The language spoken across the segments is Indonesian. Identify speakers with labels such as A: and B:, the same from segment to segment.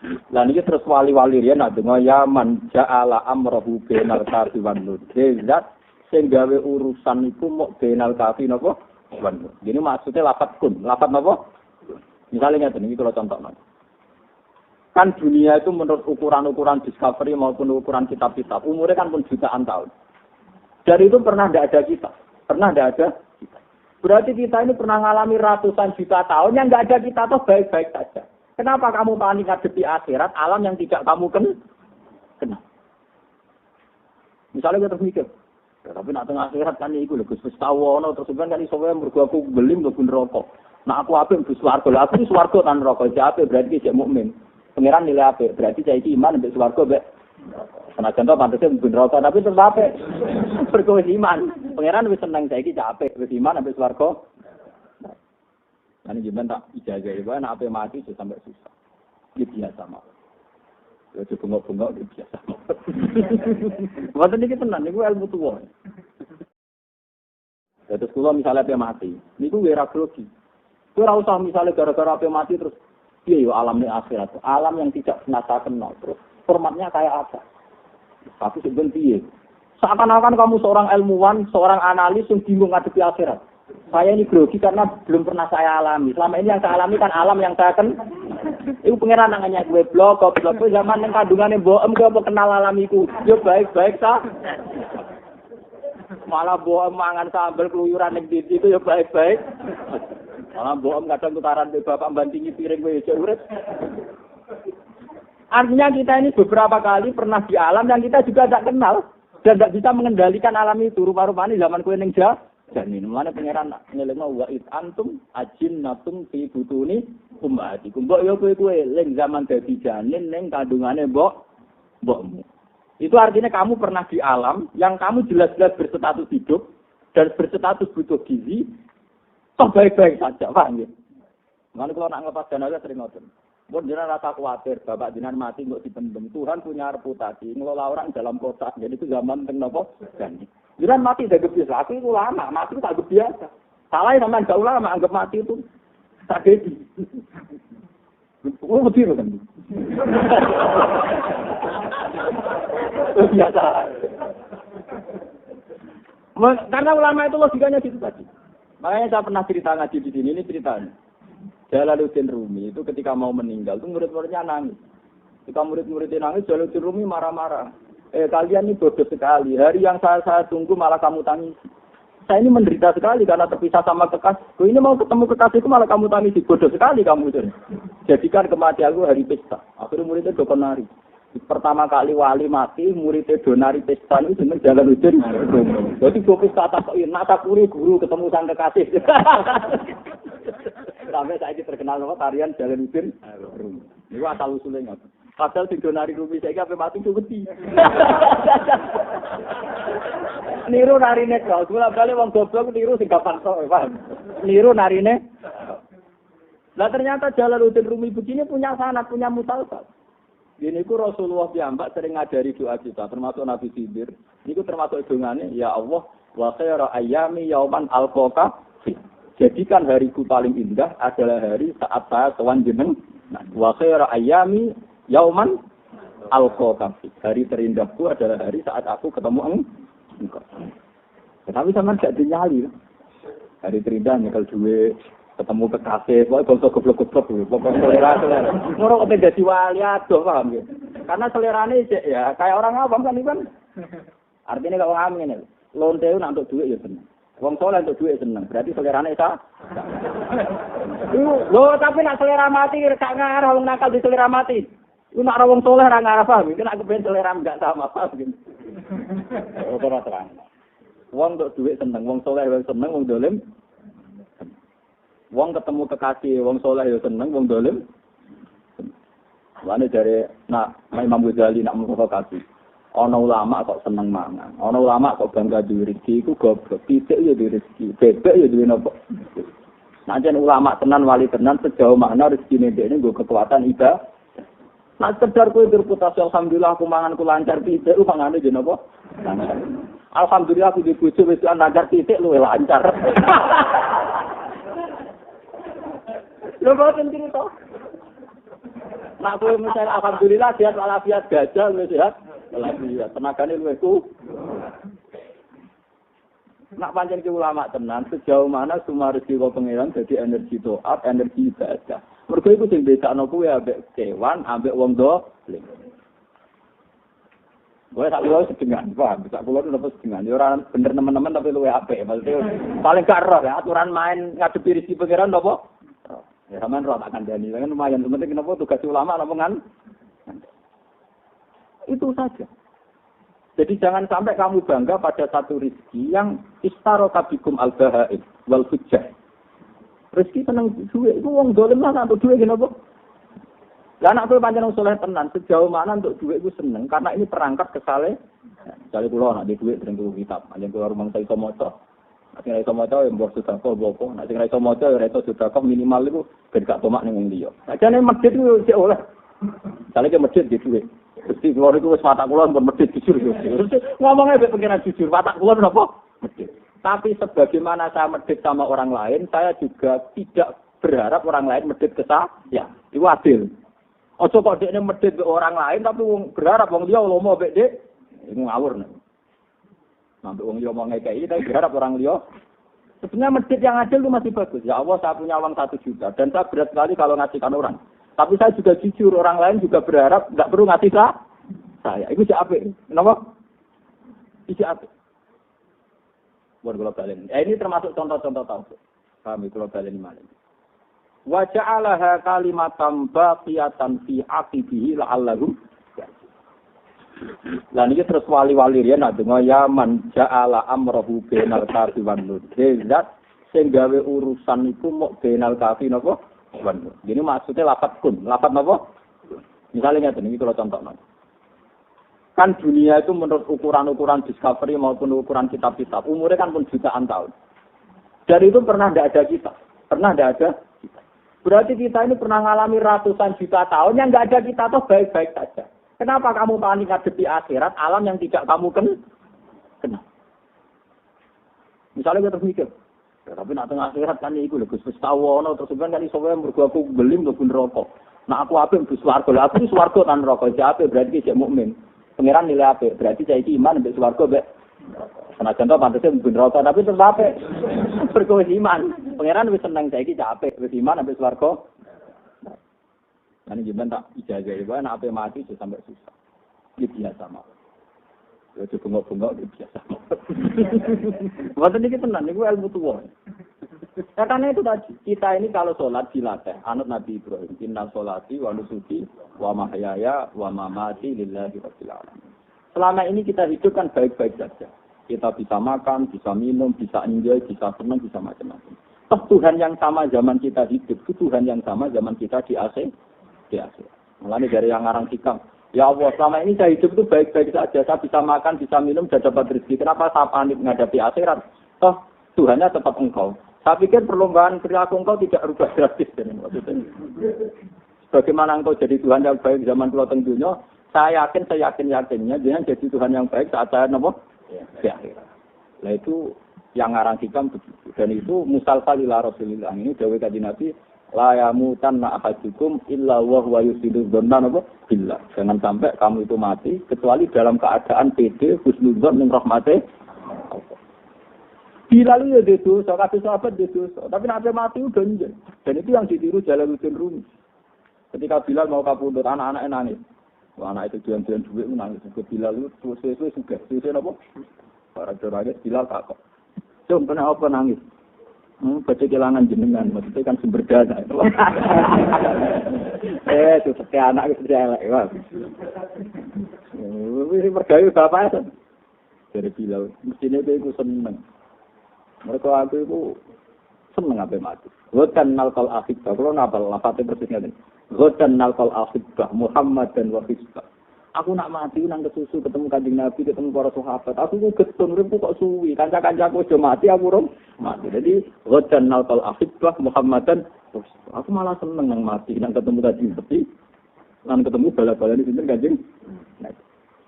A: Lah niki terus wali-wali riyen nak donga ya man ja'ala amrahu bainal kafi wan nur. Zat sing gawe urusan iku mok bainal kafi napa? Wan nur. Jadi maksudnya lafat kun. Lafat napa? Misalnya ngeten iki kalau contohno. Kan dunia itu menurut ukuran-ukuran discovery maupun ukuran kitab-kitab umurnya kan pun jutaan tahun. Dari itu pernah tidak ada kita. Pernah tidak ada kita. Berarti kita ini pernah mengalami ratusan juta tahun yang tidak ada kita tuh baik-baik saja. Kenapa kamu panik ngadepi akhirat alam yang tidak kamu kenal? Misalnya kita terus mikir, ya, tapi nak tengah akhirat kan itu lho Gus Tawono terus kan iso wae mergo aku belim mlebu neraka. Nah aku apik mlebu swarga. Lah aku swarga tan neraka. Jape berarti cek mukmin. Pangeran nilai apik. Berarti cek iki iman mbek swarga mbek senajan to pantese mlebu neraka tapi tetep apik. Mergo iman. Pangeran wis seneng saiki cek apik, wis iman mbek swarga. Kan gimana tak ijazah itu, nak apa mati sudah sampai susah. Ini biasa mah. Ya cukup bengok ini biasa mah. Waktu ini tenan, ini ilmu tua. Terus kalau misalnya apa mati, ini gue grogi. Gue usah misalnya gara-gara apa mati terus, iya alam ini akhirat, alam yang tidak pernah saya kenal. Terus formatnya kayak apa? Tapi sebenarnya, seakan-akan kamu seorang ilmuwan, seorang analis yang bingung ngadepi akhirat. Saya ini grogi karena belum pernah saya alami. Selama ini yang saya alami kan alam yang saya itu pengeran namanya gue blog zaman yang kandungannya boem gue apa kenal alamiku. Yo baik-baik sah. Malah boem mangan sambal keluyuran ning ndi itu yo baik-baik. Malah boem kadang tutaran be bapak bantingi piring gue yo urip. Artinya kita ini beberapa kali pernah di alam yang kita juga tidak kenal dan tidak bisa mengendalikan alam itu. Rupa-rupanya zaman kue ning dan ini mana pangeran ngelengno wa it antum ajinnatum fi butuni ummatikum. Mbok yo kowe ling zaman dadi janin ning kandungane mbokmu. Itu artinya kamu pernah di alam yang kamu jelas-jelas berstatus hidup dan berstatus butuh gizi. Toh baik-baik saja, paham ya? Mana kalau nak ngelepas dana sering ngoten. Mun jenengan rasa khawatir bapak jenengan mati kok dipendem. Tuhan punya reputasi ngelola orang dalam kotak. Jadi itu zaman teng napa? Janji. Jangan mati dah biasa, aku itu lama, mati itu tak biasa. Salah sama enggak ulama, anggap mati itu tragedi. Oh betul kan? Biasa. Karena ulama itu logikanya gitu tadi. Makanya saya pernah cerita ngaji di sini, ini ceritanya. Jalaluddin Rumi itu ketika mau meninggal itu murid-muridnya nangis. Ketika murid-muridnya nangis, Jalaluddin Rumi marah-marah. Kalian ini bodoh sekali. Hari yang saya tunggu malah kamu tangis. Saya ini menderita sekali karena terpisah sama kekasihku. Ini mau ketemu kekasihku malah kamu tangisi. Bodoh sekali kamu itu. Jadikan kematianku hari pesta. Akhirnya muridnya dokon nari. Pertama kali wali mati, muridnya donari pesta itu dengan Jalaluddin. Jadi gue pesta takokin. Nata kuri guru ketemu sang kekasih. Sampai saya ini terkenal nama tarian Jalaluddin. Ini asal usulnya. Padahal sing donari Rumi saiki ape mati wedi. Niru narine kok, kula bali wong goblok niru sing gampang tok, paham. Niru narine. Lah ternyata Jalaluddin Rumi begini punya sanad, punya musalsal. Ini ku Rasulullah piyambak sering ngajari doa kita, termasuk Nabi Khidir. Niku termasuk dongane, ya Allah, wa khairu ayyami yauman alqaka. Jadikan hariku paling indah adalah hari saat saya sowan jeneng. Wa khairu ayyami yauman al-qawqafi. Hari terindahku adalah hari saat aku ketemu engkau. Tetapi sama tidak dinyali. Hari terindah nyekel duit, ketemu kekasih, pokoknya goblok-goblok. Pokoknya selera. Ngorok kok jadi wali aduh, paham ya? Karena selerane ya kayak orang awam kan kan. Artinya kalau ngamen ini, lonte itu untuk duit ya seneng. Wong soleh untuk duit seneng. Berarti selerane sah. Loh, tapi nak selera mati gak ngarah wong nakal di selera mati. Lu nak rawong soleh ra ngarep paham, kan aku ben selera enggak sama paham gitu. Ora terang. Wong untuk duit seneng, wong soleh wong seneng, wong dolim. Wong ketemu kekasih, wong soleh yo seneng, wong dolim. Lane jare nak Imam Ghazali nak memprovokasi. Ana ulama kok seneng mangan, ana ulama kok bangga duwe rezeki iku goblok. Pitik yo duwe rezeki, bebek yo duwe napa. Nah jan ulama tenan wali tenan sejauh makna rezekine dhekne nggo kekuatan ibadah. Nah, sekedar kowe berputasi alhamdulillah aku manganku lancar titik lu mangane jeneng apa? Alhamdulillah aku di bojo wis lancar titik luwe lancar. Lho boten cerita. Nak kowe misalnya alhamdulillah sehat walafiat gajah luwih sehat. Walafiat tenagane luwih ku. Nak pancen ki ulama tenan sejauh mana semua rezeki kok pangeran dadi energi taat, energi ibadah. Mergo iku sing bedakno kuwi ambek kewan, ambek wong dolim. Gue tak luar sedengan, paham? Tak keluar dapat sedengan. Ya orang bener teman-teman tapi luwe apik. Maksudnya paling gak roh ya aturan main ngadepi rezeki pangeran apa? Ya sampean roh tak kandhani. Kan lumayan penting kenapa tugas ulama ngomongan. Itu saja. Jadi jangan sampai kamu bangga pada satu rezeki yang istaraka bikum al-bahaim wal hujjah. Rezeki seneng duit itu wong dolim lah untuk duit kenapa? Lah anak kowe pancen wong saleh tenan, sejauh mana untuk duit iku seneng karena ini perangkat kesale. Jare kula nek di duit dereng kudu kitab, anjen kula rumang iso maca. Nek ora iso maca ya mbok sedekah apa, nek sing ora iso maca ya ora iso sedekah minimal iku ben gak tomak ning wong liya. Ajane medhit ku sik oleh. Jare ke medhit di duit. Gusti kula niku wis watak kula pun medhit jujur. Ngomongnya mek pengiran jujur, watak kula menapa? Medhit. Tapi sebagaimana saya medhit sama orang lain, saya juga tidak berharap orang lain medhit ke saya. Itu adil. Ojo kok dekne medhit ke orang lain tapi berharap wong liya lomo mek dek. Iku ngawur nek. Sampai wong liya mau ngekeki tapi berharap orang liya. Sebenarnya medhit yang adil itu masih bagus. Ya Allah, saya punya uang 1 juta dan saya berat sekali kalau ngasihkan orang. Tapi saya juga jujur, orang lain juga berharap enggak perlu ngasih saya. Itu si apik. Kenapa? Si apik. Buat kula balen. Ini termasuk contoh-contoh tauhid. Kami kula balen malih. Wa ja'alaha kalimatan baqiyatan fi aqibihi la'allahum. Lah niki terus wali-wali riyen nak donga ya man ja'ala amrahu bainal kafi wan nur. Zat sing gawe urusan iku mok bainal kafi napa? Wan nur. Jadi maksudnya lafaz kun. Lafaz napa? Misalnya ngeten iki kula contohno. Kan dunia itu menurut ukuran-ukuran discovery maupun ukuran kitab-kitab umurnya kan pun jutaan tahun. Dari itu pernah tidak ada kita. Pernah tidak ada kita. Berarti kita ini pernah mengalami ratusan juta tahun yang tidak ada kita tuh baik-baik saja. Kenapa kamu panik ngadepi akhirat alam yang tidak kamu kenal? Misalnya kita mikir, ya, tapi nak tengah akhirat kan itu lho Gus Tawono terus kan iso wae mergo aku belim mlebu neraka. Nah aku apik mlebu swarga. Lah aku swarga tan neraka. Jape berarti cek mukmin. Pangeran nilai apik. Berarti saya iki iman mbek swarga mbek senajan to pantese mlebu neraka tapi tetep apik. Mergo iman. Pangeran wis seneng saiki capek, wis iman sampai swarga. Lan jenengan tak ijazah iki ana ape mati iso sampai susah. Iki biasa mawon. Ya bengok-bengok iki biasa. Wonten iki tenan niku ilmu tuwa. Katanya itu tadi, kita ini kalau sholat dilatih, anut Nabi Ibrahim, inna sholati wa nusuki wa mahyaya wa mamati lillahi rabbil alamin. Selama ini kita hidup kan baik-baik saja. Kita bisa makan, bisa minum, bisa enjoy, bisa senang, bisa macam-macam. Tuhan yang sama zaman kita hidup, Tuhan yang sama zaman kita di AC. Mulai dari yang ngarang hikam. Ya Allah, selama ini saya hidup itu baik-baik saja. Saya bisa makan, bisa minum, bisa dapat rezeki. Kenapa saya panik menghadapi akhirat? Toh, Tuhannya tetap engkau. Saya pikir perlombaan perilaku engkau tidak rubah drastis. Bagaimana engkau jadi Tuhan yang baik zaman tua tentunya, saya yakinnya, jangan jadi Tuhan yang baik saat saya di akhirat. Nah itu yang ngarang hikam begitu. Dan itu musalsal ila Rasulillah. Ini dawuh kanjeng Nabi, la yamutanna ahadukum illa wa huwa yusidu dzanna billah. Jangan sampai kamu itu mati kecuali dalam keadaan pede husnudzon ning rahmate Allah. Bilal ya dosa, kabeh sahabat dosa. Tapi nek mati udah njen. Dan itu yang ditiru Jalaluddin Rumi. Ketika Bilal mau kapundhut anak-anaknya nangis. Wah, anak itu jual-jual duit nangis. Bilal itu suwe-suwe sugih. Suwe napa? Para jorane Bilal takok. Cung, kenapa nangis? Baca kelangan jenengan, maksudnya kan sumber dana. Itu setiap anak itu elek. Ini mergayu bapak. Dari Bilal, mestinya itu seneng. Mereka aku itu seneng apa mati. Ghodan nalkal akhibah. Kalau ngapal, lapatnya persisnya ini. Ghodan nalkal akhibah Muhammad dan Wahizbah. Aku nak mati, nang kesusu, ketemu kanjeng Nabi, ketemu para sahabat. Aku getun, ribu kok suwi. Kanca-kancaku aja mati, aku rom mati. Jadi, Ghodan nalkal akhibah Muhammad dan Wahizbah. Aku malah seneng nang mati, nang ketemu kanjeng Nabi. Nang ketemu bala-bala di sini kanjeng Nabi.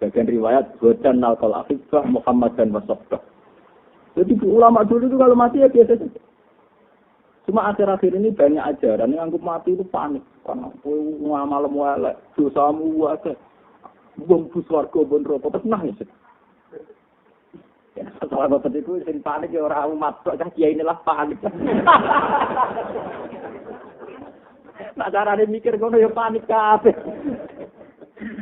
A: Bagian riwayat, Ghodan nalkal akhibah Muhammad dan Wahizbah. Jadi ulama dulu itu kalau mati ya biasa saja. Cuma akhir-akhir ini banyak ajaran yang anggap mati itu panik. Karena ngamal elek, dosamu akeh. Wong bus warga bon rokok terus nangis. Ya, salah bapak itu sing panik ya orang umat kok kiai inilah panik. Nak carane mikir ngono ya panik kabeh.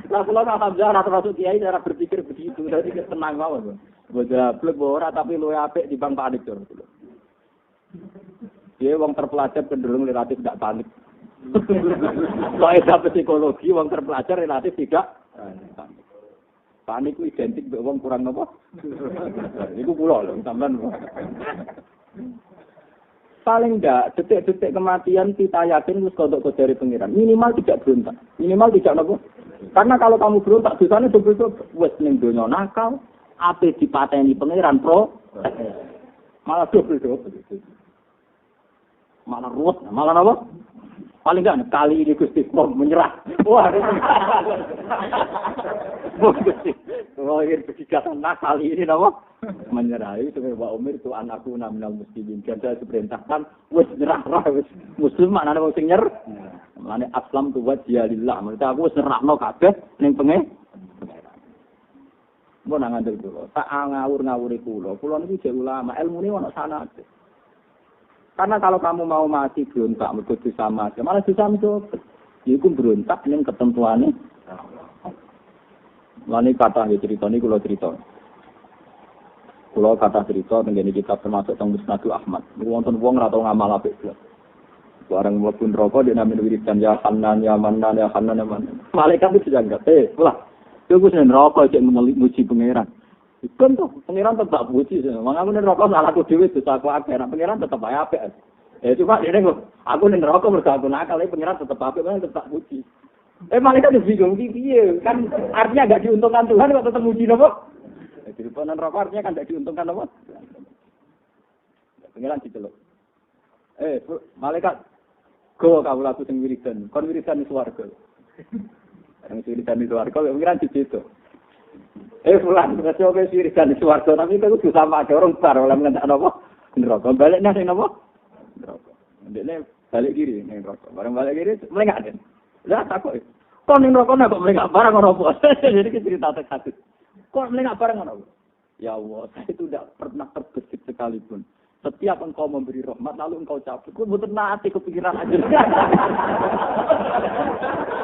A: Lah kula alhamdulillah termasuk kiai cara berpikir begitu, jadi tenang mawon. Bodoh blek ora tapi luwe apik dibanding panik to. Dia wong terpelajar cenderung relatif tidak panik. Soalnya psikologi wong terpelajar relatif tidak panik. Panik itu identik dengan wong kurang apa? Itu kula lho, sampean. Paling enggak detik-detik kematian kita yakin wis kodok dari pengiran. Minimal tidak berontak. Minimal tidak apa? Karena kalau kamu berontak dosane double-double. Wis ning donya nakal, ape dipateni pengiran pro. Malah double-double. Malah ruwet, malah apa? Paling enggak kali ini Gusti Prom menyerah. Wah. Kalau ingin berkikatan kali ini apa? Menyerah. Itu Pak Umar itu anakku naminal muslimin. Jadi saya perintahkan, wes nyerah lah. Muslim maknanya wong sing nyer. Maknanya aslam tu wajah lillah. Maksudnya aku wes nyerahno kabeh ning pengen. Mau ngandel dulu. Tak ngawur-ngawuri kula. Kula niku jek ulama, ilmune ono sana. Karena kalau kamu mau mati berontak mergo dosa mati, malah dosa itu iku berontak ning ketentuane. Lani kata nggih cerita niku kula cerita. Kula kata cerita teng kitab termasuk teng Musnad Ahmad. Niku wonten wong ora tau ngamal apik blas. Bareng mlebu neraka dia namine wiridan ya Hanan ya Manan ya Hanan ya Manan. Malaikat itu janggat, lah. Iku wis neraka cek muji pangeran. Ikon tuh, pengiran tetap puji. Makanya aku nih rokok salah aku dewi dosa aku akeh. Nah pengiran tetap apik. Cuma ini aku nih rokok mergo aku nakal, pengiran tetap apik, tetap puji. Malaikat tuh bingung piye? Kan artinya enggak diuntungkan Tuhan kok tetap puji nopo? Jadi ponan rokok artinya kan enggak diuntungkan nopo? Pengiran diceluk. Malaikat go kawula aku sing wiridan. Kon wiridan di swarga. Yang wiridan di swarga pengiran dicetuk. Fulan, coba sirikan di suarga, tapi itu sama ada orang bar, oleh mengenai apa? Neraka, balik nasi apa? Neraka. Ini balik kiri, nih neraka. Barang balik kiri, melengak deh. Lihat aku, kok nih neraka kok melengak barang orang apa? Jadi cerita terkait. Kok melengak barang orang apa? Ya Allah, saya itu tidak pernah terbesit sekalipun. Setiap engkau memberi rahmat, lalu engkau cabut. Kau butuh nanti kepikiran aja.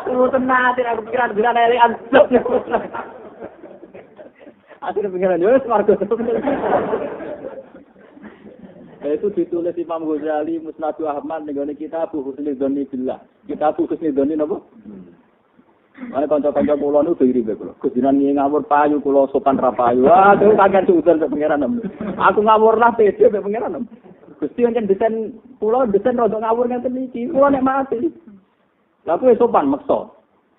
A: Kau butuh nanti aku pikiran bila nelayan. Akhirnya pengiran Yus warga itu ditulis Imam Ghazali Musnad Ahmad dengan kitab Husnul Dzanni billah. Kitab Husnul Dzanni napa? Ana kanca-kanca kula niku diri kula. Kudinan ngawur payu kula sopan ra payu. Aduh kaget sudan pengiran. Aku ngawur lah pede be pengiran. Gusti pancen desain kula desain rada ngawur ngeten iki. Kula nek mati. Lah kuwi sopan maksa.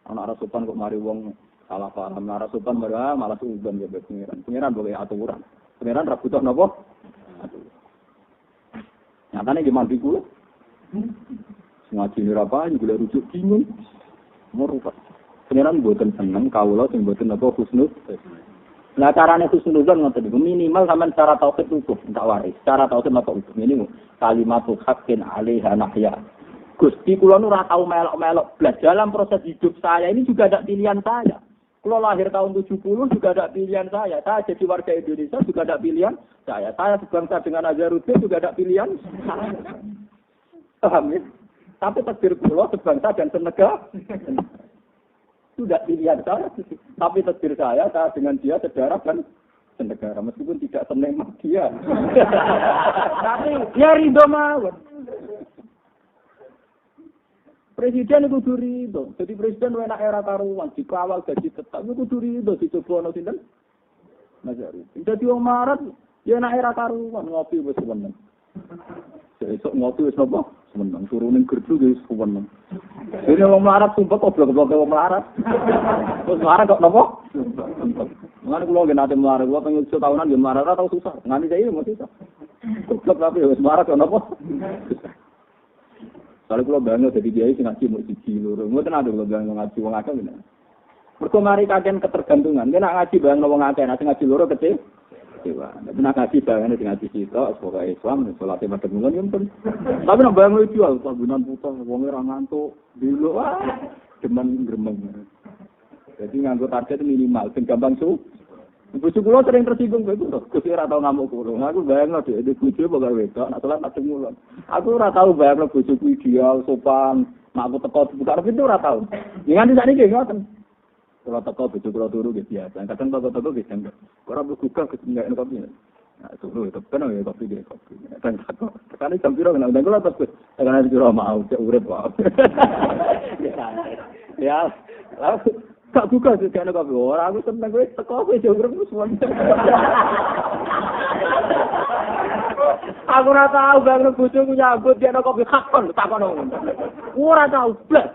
A: Ana ora sopan kok mari wong salah paham nara sopan malah sudan ya pengiran. Pengiran boleh aturan. Pengiran ra butuh napa? Aturan. Nyatane gimana di kula? Ngaji ni apa? Juga rujuk bingung. Merupakan. Pengiran buatan seneng kawula sing buatan apa husnul. Nah carane husnul kan ngoten niku minimal sampean secara tauhid utuh enggak waris. Secara tauhid apa utuh ini kalimatul haqqin 'alaiha nahya. Gusti kula nu ora tau melok-melok blas dalam proses hidup saya ini juga ada pilihan saya. Kalau lahir tahun 70 juga ada pilihan saya. Saya jadi warga Indonesia juga ada pilihan saya. Saya sebangsa dengan Azharuddin juga ada pilihan saya. Paham ya? Tapi takdir kula sebangsa dan senegara. Sudah pilihan saya. Tapi takdir saya dengan dia sedarah dan senegara. Meskipun tidak senemah dia. Tapi dia ridho mawon. Presiden itu kudu rido. Jadi presiden enak era karuan, dikawal gaji tetap itu kudu rido dicoba ono sinten? Nazari. Dadi wong marat ya enak era karuan ngopi wis seneng. Esuk ngopi wis napa? Seneng. Turu ning gerdu wis seneng. Dene wong marat sumpah goblok-goblok wong marat. Terus marat kok napa? Mangane kula nggih nate marat, kula pengen tahunan nggih marat ora tau susah. Nganti saiki mesti susah. Goblok tapi wis marat kok napa? Kalau kalau bangga jadi dia itu ngaji mau siji loro, mboten ada kalau bangga ngaji wong akeh ngene. Mergo mari kaken ketergantungan, nek ngaji bangga wong akeh, nek ngaji loro kecil. Dewa. Nek nak ngaji bayangane sing ngaji sitok sebagai Islam salate madhep ngono yo pun. Tapi nek bayang jual sabunan putus wong ora ngantuk dulu demen gremeng. Jadi nganggo target minimal sing gampang su. Bojo kula sering tersinggung kowe lho. Gusti ora tau ngamuk kula. Aku bayangno dhek iki bojo bakal wedok nek salat tak mulon. Aku ora tau bayangno bojoku ideal sopan. Nek aku teko buka pintu ora tau. Nganti sakniki ngoten. Kalau teko bojo kula turu nggih biasa. Kadang teko nggih janggal. Ora mlebu gugah ketinggalan kopi. Nah, turu itu kan ya kopi deh kopi. Dan teko. Sekali jam piro kena ndang kula terus tekan piro mau cek urip wae. Ya. Lalu tak buka sih kan kopi. Ora aku seneng kowe teko kowe yo urip suwon. Aku ora tau bang bojoku nyambut dia kopi hakon takono. Ora tau blas.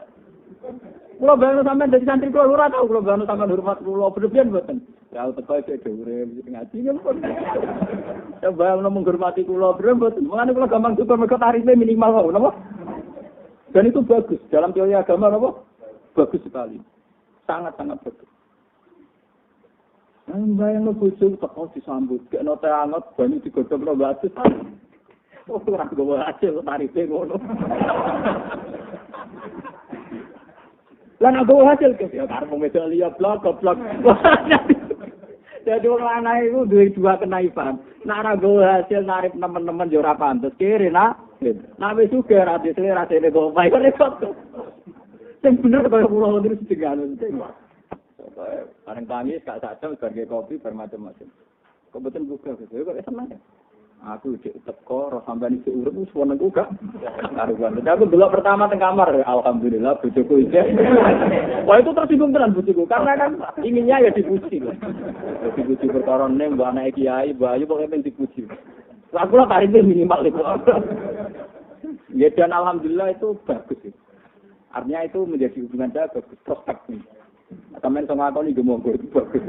A: Kalau bayang sampean dari santri kula ora tau kalau bayang sampean hormat kula berlebihan mboten. Ya teko iki dhewe ngaji pun. Ya bayang menghormati kula berlebihan mboten. Mengane kula gampang syukur mergo tarife minimal wae napa? Dan itu bagus dalam teori agama napa? Bagus sekali. Sangat-sangat bagus. Bayang bojo teko disambut, kena teh anget banyu digodhog batu. Oh ora gowo hasil tarife ngono. Lah nek go hasil ke ya karep medali ya blok. Jadi wong lanang iku duwe dua kenaifan. Nek ora go hasil narip teman-teman yo ora pantes kiri nak. Nek wis sugih ra rasane go bae repot. Sing bener kaya kula terus digantung. Bareng tangis gak sak jam sebagai kopi bermacam-macam. Kok mboten buka gitu kok seneng. Aku cek teko ora sampean iki urip wis wonengku gak karuan. Tapi aku delok pertama teng kamar, alhamdulillah bojoku iki. Wah itu tersinggung tenan bojoku karena kan inginnya ya dipuji. Dipuji perkara ning mbok anake kiai, mbok ayu pokoke pengen dipuji. Lah kula tarife minimal itu. Ya dan alhamdulillah itu bagus. Artinya itu menjadi hubungan saya bagus prospek. Sampeyan sing ngakoni nggih monggo itu bagus.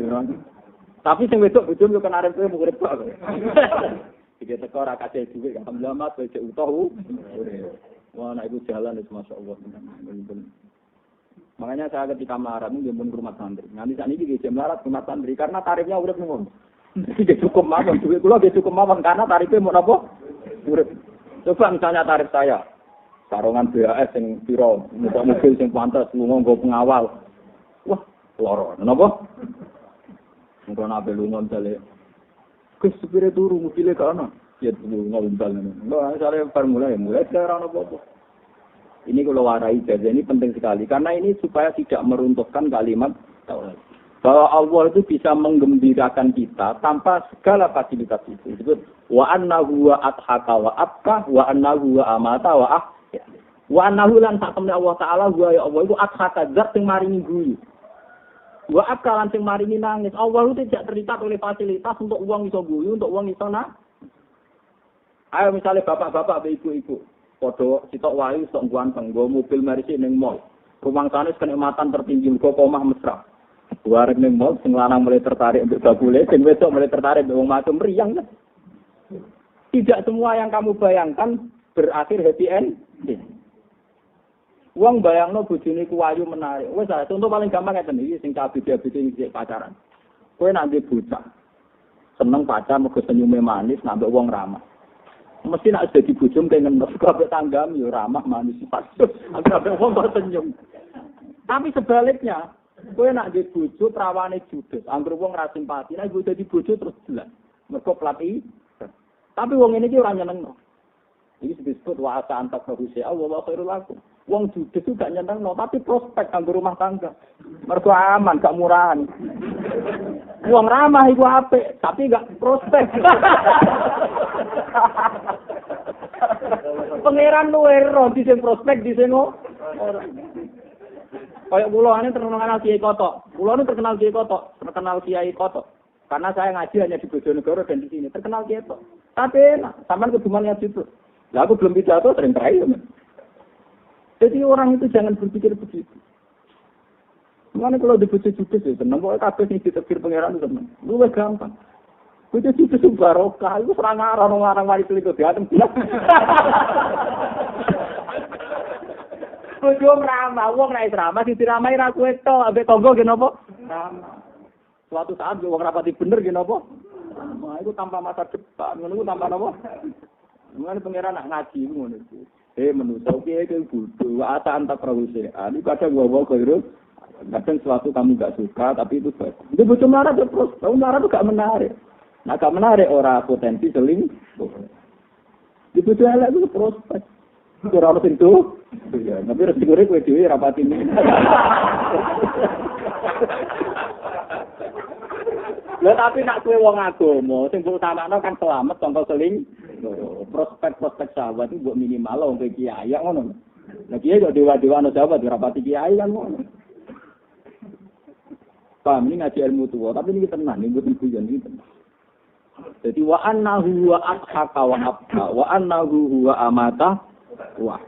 A: Tapi sing wedok bojomu kan arep kowe murid kok. Iki teko ora kasih dhuwit, alhamdulillah mas wis utuh. Wah, nek iku jalan itu masyaallah. Makanya saya ketika melarat itu pun rumah santri. Nanti saat ini dia melarat rumah santri karena tarifnya urip ngono. Jadi cukup mawon, duit kula nggih cukup mawon karena tarifnya mau napa? Urip. Coba misalnya tarif saya sarongan BAS sing pira, numpak mobil sing pantes, lunga nggo pengawal. Wah, loro. Napa? Mungkin apa lunga misale Gus supire turu mobile kana. Ya turu ngombal ngono. Nah, saya mulai cara apa-apa. Ini kalau warai jadi ini penting sekali karena ini supaya tidak meruntuhkan kalimat tauhid. Bahwa Allah itu bisa menggembirakan kita tanpa segala fasilitas itu. Disebut wa annahu wa adhaka wa abka wa annahu wa amata wa ahya. Wa annahu lan sakamne Allah taala wa ya Allah itu adhaka zat sing maringi guyu. Wa akalan sing maringi nangis. Allah itu tidak terikat oleh fasilitas untuk uang iso guyu, untuk uang iso nangis. Ayo misalnya bapak-bapak, ibu-ibu, padha sitok wayu, sitok ganteng, nggo mobil Mercy ning mall. Rumangsane kenikmatan tertinggi nggo omah mesra. Wareg ning mall sing lanang mulai tertarik mbek bakule, sing wedok mulai tertarik mbek wong macem mriyang. Tidak semua yang kamu bayangkan berakhir happy end. Wong bayangno bojone ku ayu menarik. Wis contoh paling gampang ngeten iki sing kabeh-kabeh iki pacaran. Kowe nek ndek bocah seneng pacar mergo senyume manis nak mbek wong ramah. Mesti nek dadi bojomu pengen kabeh tanggam yo ramah manis pasus. Kabeh wong kok senyum. Tapi sebaliknya, kowe nek ndek bojo prawane judes, anggere wong ra simpati, nek dadi bojo terus jelas. Mergo plati. Tapi wong ini iki ora nyenengno. Iki disebut wa asa antak rusi Allah wa khairul lakum. Wong judes itu gak nyenengno, tapi prospek kanggo rumah tangga. Mergo aman, gak murahan. Wong ramah iku apik, tapi gak prospek. Pangeran luwe ro di sing prospek di sing ora. Kayak kula ane terkenal Kiai Kotok. Kula nu terkenal Kiai Kotok, terkenal Kiai Kotok. Karena saya ngaji hanya di Bojonegoro dan di sini terkenal Kiai Kotok. Tapi enak, sampean keduman ngaji itu. Lah aku belum pidato sering terakhir. Jadi orang itu jangan berpikir begitu. Mana kalau dibujuk judes ya tenang, pokoknya kabeh sing ditekir pangeran itu tenang. Luwih gampang. Bujuk judes itu barokah, itu serang orang mari selingkuh diatem bilang. Bujuk ramah, wong ra ramah sing diramai ra kowe tok, ambek tangga ki napa? Ramah. Suatu saat wong rapati bener ki napa? Wah, itu tanpa masa depan, ngono tanpa apa? Mulane pangeran nak ngaji ngono iku. Manusa piye iki bodho, asa antar prahusean. Iku kadang gua keliru. Kadang sesuatu kamu gak suka, tapi itu baik. Itu bojo marah terus. Kamu marah tuh gak menarik. Nah, gak menarik orang potensi seling. Di bojo elek itu prospek. Ora ono sing tuh. Ya, tapi resiko kowe dhewe rapati ini. Lha tapi nak kowe wong agama, sing utamakno kan selamat tanpa seling. Prospek sahabat itu buat minimal wong kiai ya ngono. Lah kiai kok dewa-dewa ana sahabat rapati kiai kan ngono. Paham ini ngaji ilmu tua, tapi ini tenang, ini bukan guyon ini tenang. Jadi wa annahu wa ashaka wa abqa wa annahu huwa amata wa.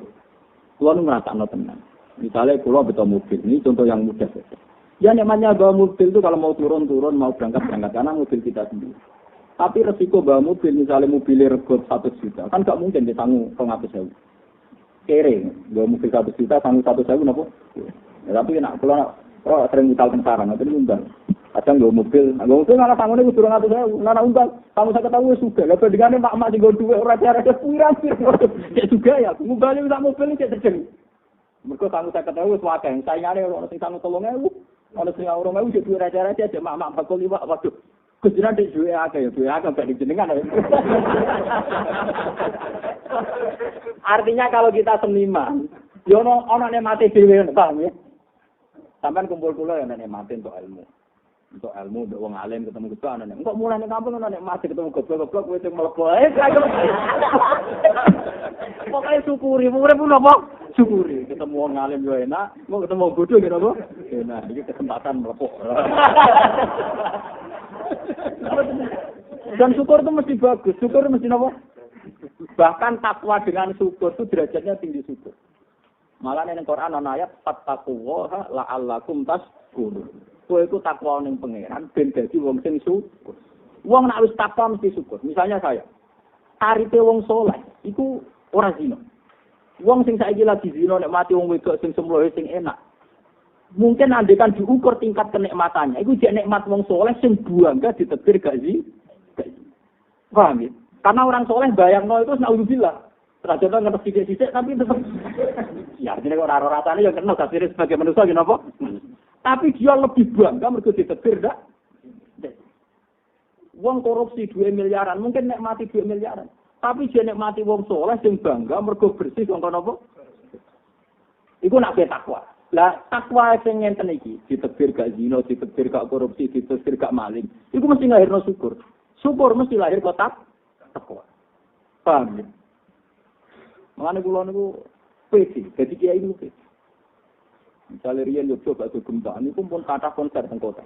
A: Kulo nu ngrasakno tenang. Misalnya kulo betul mobil, ini contoh yang mudah saja. Ya namanya bawa mobil itu kalau mau turun-turun, mau berangkat karena mobil kita sendiri. Tapi resiko bawa mobil, misalnya mobilnya regot 1 juta, kan gak mungkin ditanggung 100.000. Kere, bawa mobil 1 juta, tanggung 100.000, kenapa? Ya, tapi nak kalau sering utal tentara, nanti umbang. Kadang bawa mobil malah tanggungnya itu 200.000, nana umbang, kamu saya ketahui juga. Lalu dengan mak-mak di dua raja-raja pirang-pir, ya juga ya, ngumbalnya bisa mobil ini terjadi. Mereka kamu saya ketahui suaka yang saingannya orang sing tanggung 3.000, orang sing orang 1.000 jadi raja-raja, jadi mak-mak bakul liwak, waduh. Kejiran di duwe akeh gak dijenengan. Artinya kalau kita seniman, yo ono nek mati dhewe, paham ya? Sampeyan kumpul kula ya nek mati untuk ilmu. Untuk ilmu untuk wong alim ketemu ketua nek. Engko mulane kampung nek mati ketemu goblok-goblok kowe sing mlebu ae. Pokoke syukuri, urip napa? Syukuri. Ketemu wong alim yo enak, mau ketemu bodoh gitu apa? Enak, iki kesempatan mlebu. Dan syukur itu mesti bagus, syukur mesti apa? Bahkan takwa dengan syukur itu derajatnya tinggi syukur. Malah ning Quran ana ayat fattaqullaha la'allakum tashkurun. Kowe iku takwa ning pangeran ben dadi wong sing syukur. Wong nek wis takwa mesti syukur. Misalnya saya, tarife wong saleh iku ora zina. Wong sing saiki lagi zina nek mati wong wedok sing semlohe sing enak. Mungkin andekan diukur tingkat kenikmatannya. Itu dia nikmat wong soleh sing buangga ditetir gak sih? Paham ya? Karena orang soleh bayangno itu naudzubillah. Terjadi ngerti sithik-sithik tapi tetap. Ya artinya kok ora rasane ya kena kasih sebagai manusia gitu apa? Tapi dia lebih bangga mergo ditetir dak. Wong korupsi 2 miliaran, mungkin nikmati 2 miliaran. Tapi dia nikmati wong soleh sing bangga mergo bersih sangka napa? Iku nak takwa. Lah takwa sing ngenten iki, ditebir gak zina, ditebir gak korupsi, ditebir gak maling. Iku mesti lahirno syukur. Syukur mesti lahir kok takwa. Paham ya? Mulane kula niku pede, dadi kiai niku pede. Misale riyen yo coba batu gempa niku pun kathah konser teng kota.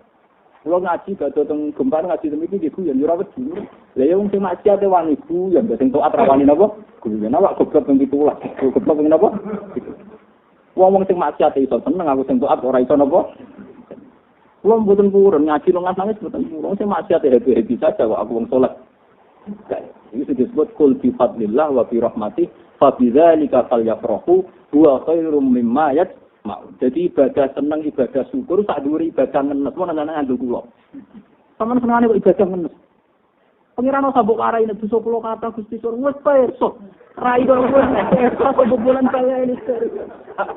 A: Kula ngaji batu teng gempa ngaji teng iki guyon yo ora wedi. Lah yo wong sing maksiat wani guyon, sing taat ra wani napa? Guyon awak goblok ping 17. Goblok ping napa? Wong sing maksiat iso seneng aku sing taat ora iso napa? Wong mboten purun ngaji nang nangis mboten purun sing maksiat happy saja kok aku wong saleh. Ini disebut kul bi fadlillah wa bi rahmatih fa bidzalika falyafrahu huwa khairum mimma yajma'un. Jadi ibadah seneng ibadah syukur sak dhuwur ibadah ngenes mon ana ngandel kula. Sampeyan senengane kok ibadah ngenes. Pengiran ora sabuk arai nek dosa kula kata Gusti Sur wis perso. Rai kok wis perso bulan kaya ini.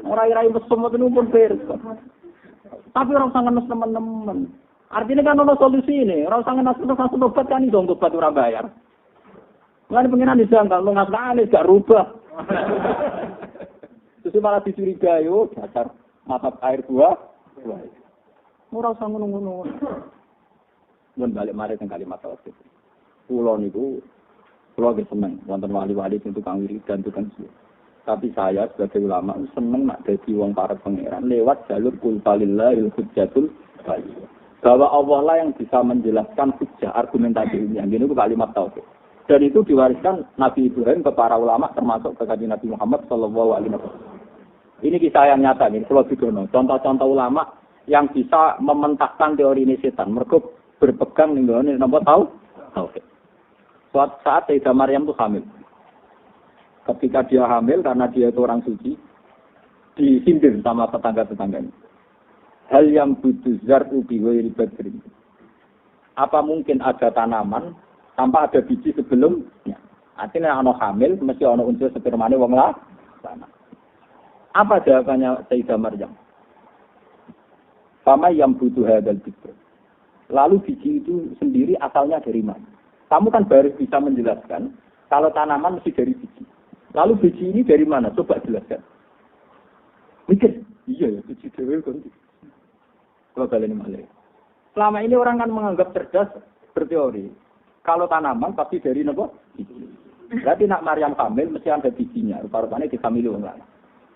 A: Rai-rai mesem ngoten pun perso. Tapi orang sangat ngenes teman-teman. Artinya kan ono solusi ini. Orang sangat ngenes obat kan iso obat ora bayar. Mulane pengiran disangkal lu ngasane gak rubah. Terus malah dicurigai yo dasar mata air buah. Ora usah ngono-ngono. Mun balik mari teng kalimat tauhid. Pulau niku pulau seneng wonten wali-wali sing tukang wiridan tukang suci. Tapi saya sebagai ulama seneng nak dadi wong para pangeran lewat jalur kul falillahil hujjatul baligh. Bahwa Allah lah yang bisa menjelaskan hujjah argumentasi ini. Yang ini kalimat tauhid. Dan itu diwariskan Nabi Ibrahim ke para ulama termasuk ke Nabi Muhammad sallallahu alaihi wasallam. Ini kisah yang nyata nih, Pulau Bidono. Contoh-contoh ulama yang bisa mementahkan teori ini setan. Mereka berpegang nih, nomor tahu? Suatu saat Sayyidah Maryam itu hamil. Ketika dia hamil karena dia itu orang suci, disindir sama tetangga-tetangganya. Hal yang butuh zar ubi wairi badrin. Apa mungkin ada tanaman tanpa ada biji sebelumnya? Artinya ana hamil mesti ana unsur spermane wong lanang. Apa jawabannya Sayyidah Maryam? Fama yang butuh hadal bikr. Lalu biji itu sendiri asalnya dari mana? Kamu kan baru bisa menjelaskan kalau tanaman mesti dari biji. Lalu biji ini dari mana? Coba jelaskan. Mikir, iya ya biji dewe kan. Kalau kalian malah. Selama ini orang kan menganggap cerdas berteori. Kalau tanaman pasti dari apa? Biji. Berarti nak Maryam hamil mesti ada bijinya. Rupa-rupanya dihamili orang lain.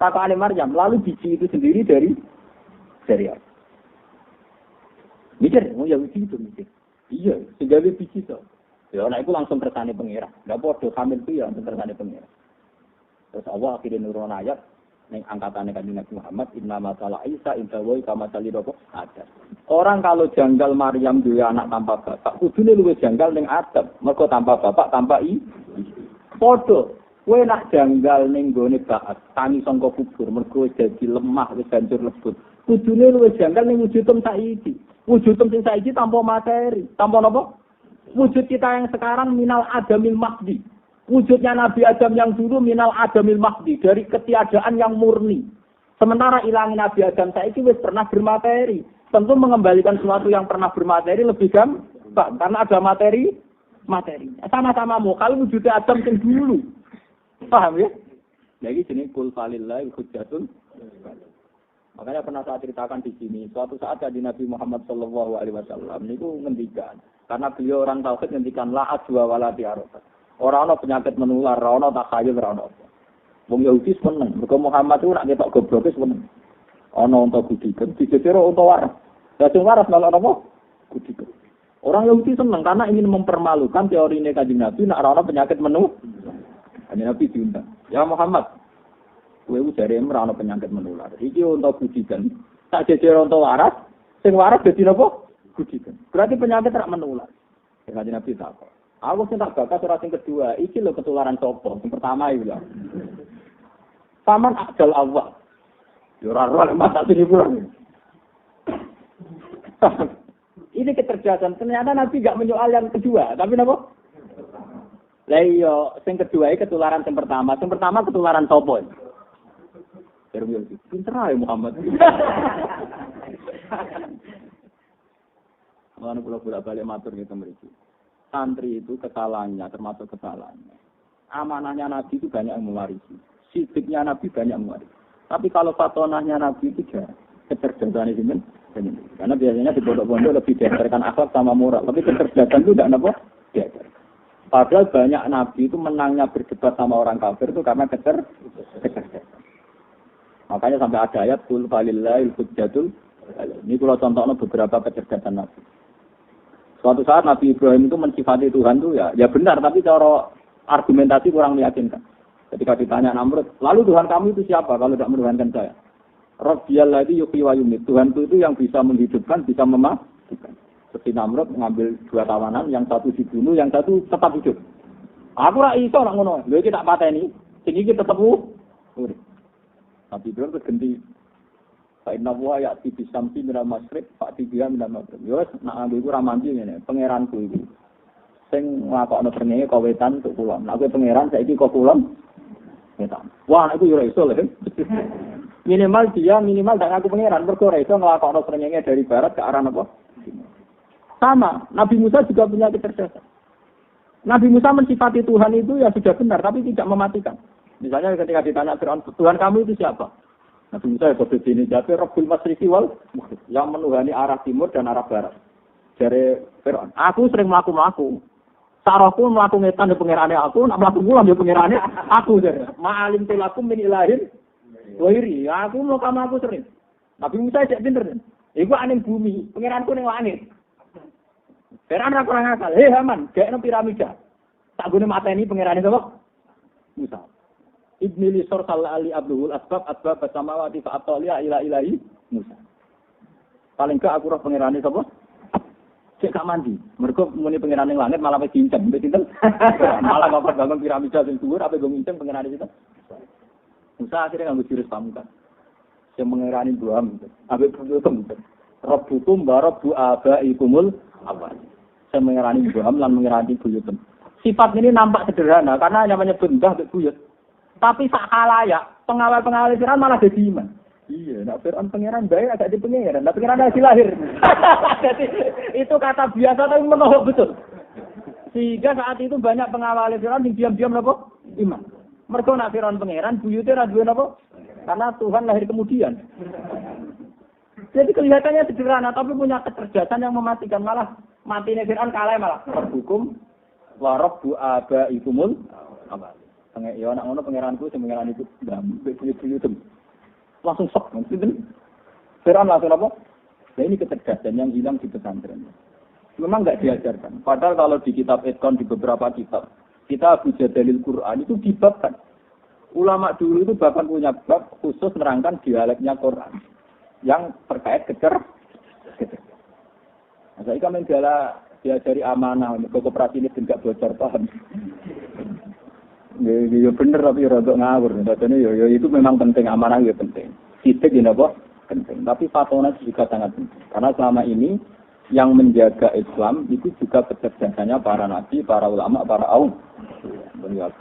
A: Takane Maryam, lalu biji itu sendiri dari apa? Mikir, oh ya biji itu mikir. Iya, sehingga biji itu. Ya, nah itu langsung kersane pengira. Enggak bodoh hamil itu ya langsung kersane pengira. Terus Allah akhirnya nurun ayat ning angkatane Kanjeng Nabi Muhammad, inna masalah Isa inda wa kama salidoko ada. Orang kalau janggal Maryam duwe anak tanpa bapak, kudune luwih janggal ning Adam. Mergo tanpa bapak, tanpa Podo, kowe nak janggal ning gone baat, tangi sangka kubur, mergo dadi lemah wis hancur lebut. Kudune luwih janggal ning wujudem saiki. Wujudem sing saiki tanpa materi, tanpa napa? Wujud kita yang sekarang minal adamil mahdi. Wujudnya Nabi Adam yang dulu minal adamil mahdi, dari ketiadaan yang murni. Sementara ilangin Nabi Adam saiki wis pernah bermateri. Tentu mengembalikan sesuatu yang pernah bermateri lebih gampang karena ada materi. Sama-sama mau kalau wujudnya Adam yang dulu. Paham ya? Jadi sini kul falillahi hujjatun. Makanya pernah saya ceritakan di sini, suatu saat di Nabi Muhammad sallallahu alaihi wasallam niku ngendikan, karena beliau orang tauhid ngendikan la adwa wala tiarofat. Ora ana penyakit menular, ora ana takhayul, ora ana. Wong Yahudi seneng, mergo Muhammad itu nak ketok gobloke seneng. Ana unta gudiken, dijejero unta waras. Lah sing waras malah apa? Gudiken. Orang Yahudi seneng karena ingin mempermalukan teori ini Kanjeng Nabi nak ora ana penyakit menular. Kanjeng Nabi diundang. Ya Muhammad, kowe jare ora ana penyakit menular. Iki unta gudiken. Tak jejero unta waras, sing waras dadi napa? Gudiken. Berarti penyakit rak menular. Kanjeng Nabi takon. Aku sing tak bakas ora sing kedua, iki lho ketularan sapa? Sing pertama iki lho. Paman Abdul Allah. Yo ora ora mata sini pulang. Ini kecerdasan. Ternyata Nabi enggak menyoal yang kedua, tapi napa? Lah iya, sing kedua iki ketularan sing pertama. Sing pertama ketularan sapa? Terus pinter ae Muhammad. Mana pula balik matur gitu mriki. Santri itu kesalahannya, termasuk kesalahannya. Amanahnya Nabi itu banyak yang mewarisi. Sidiknya Nabi banyak yang mewarisi. Tapi kalau fatonahnya Nabi itu jarang. Kecerdasan itu karena biasanya di pondok-pondok lebih diajarkan akhlak sama moral. Tapi kecerdasan itu tidak apa? Diajarkan. Padahal banyak Nabi itu menangnya berdebat sama orang kafir itu karena kecerdasan. Makanya sampai ada ayat kul falillahil hujjatul. Ini kalau contohnya beberapa kecerdasan Nabi. Suatu saat Nabi Ibrahim itu mensifati Tuhan itu ya benar, tapi cara argumentasi kurang meyakinkan. Ketika ditanya Namrud, lalu Tuhan kamu itu siapa kalau tidak menuhankan saya? Rabbiyal ladzi yuhyi wa yumiit. Tuhanku itu yang bisa menghidupkan, bisa mematikan. Seperti Namrud mengambil dua tawanan, yang satu dibunuh, yang satu tetap hidup. Aku ra iso nak ngono. Lha iki tak pateni, sing iki tetep urip. Nabi Ibrahim berganti Inna wa ya'ti bisamsi minal masyriq fa'ti biha minal maghrib. Yo nak aku iku ra mandi ngene, pangeranku iku. Sing nglakokno srengenge kok wetan untuk kulon. Nek kowe pangeran saiki kok kulon wetan. Wah nek iku yo ora iso lho. Minimal dak aku pangeran mergo ora iso nglakokno srengenge dari barat ke arah napa? Sama, Nabi Musa juga punya kecerdasan. Nabi Musa mensifati Tuhan itu ya sudah benar tapi tidak mematikan. Misalnya ketika ditanya Firaun, Tuhan kamu itu siapa? Nabi Musa ya kode ini jadi Rabbul Masyriqi wal yang menuhani arah timur dan arah barat. Dari Firaun, aku sering melaku. Sarahku melaku ngetan di pengerane aku, nak melaku mulam di pengerane aku jadi. Ma'alim telakum min ilahin wairi. Aku mau kamu aku sering. Nabi Musa cek pinter. Iku aning bumi, pengeranku ning langit. Firaun ra kurang akal. Hei Haman, gaekno piramida. Tak gune mateni pengerane sapa? Musa. Ibni li sorsal ali abdul asbab samawati fa ataliya ila ilahi Musa. Paling gak aku roh pangerane sapa? Cek gak mandi. Mergo muni pangerane langit malah wis diinceng, sinten? Malah kok bangun piramida sing dhuwur ape go nginceng pangerane sinten? Musa akhirnya nganggo jurus pamungkas. Sing pangerane doam, ape butuh Rabbukum wa rabbu abaikumul awal. Saya mengerani Ibrahim lan mengerani buyut. Sifat ini nampak sederhana karena hanya menyebut mbah mbek buyut. Tapi sak halayak, pengawal-pengawal Fir'aun malah jadi iman. Iya, nak Fir'aun pangeran baik agak di pangeran, tapi pangeran lagi lahir. Jadi itu kata biasa tapi menohok betul. Sehingga saat itu banyak pengawal Fir'aun yang diam-diam napa? Iman. Mergo nak Fir'aun pangeran, buyute ra duwe napa? Karena Tuhan lahir kemudian. Jadi kelihatannya sederhana tapi punya kecerdasan yang mematikan, malah matine Fir'aun kalah malah. Hukum wa rabbu abaikumul awal. Ya anak ngono pangeranku sing pangeran itu buyut-buyut. Langsung sok maksudnya. Fir'aun langsung apa? Nah ini kecerdasan yang hilang di pesantren. Memang enggak diajarkan. Padahal kalau di kitab Itkon di beberapa kitab, kita baca dalil Quran itu dibabkan. Ulama dulu itu bahkan punya bab khusus menerangkan dialeknya Quran yang terkait Nah, saya kan menjala diajari amanah, koperasi ini tidak bocor paham. Ya bener tapi rada ngawur. Dadane ya itu memang penting, amanah ya penting. Sidik ya napa? Penting. Tapi fatona juga sangat penting. Karena selama ini yang menjaga Islam itu juga kecerdasannya para nabi, para ulama, para aum. Benar.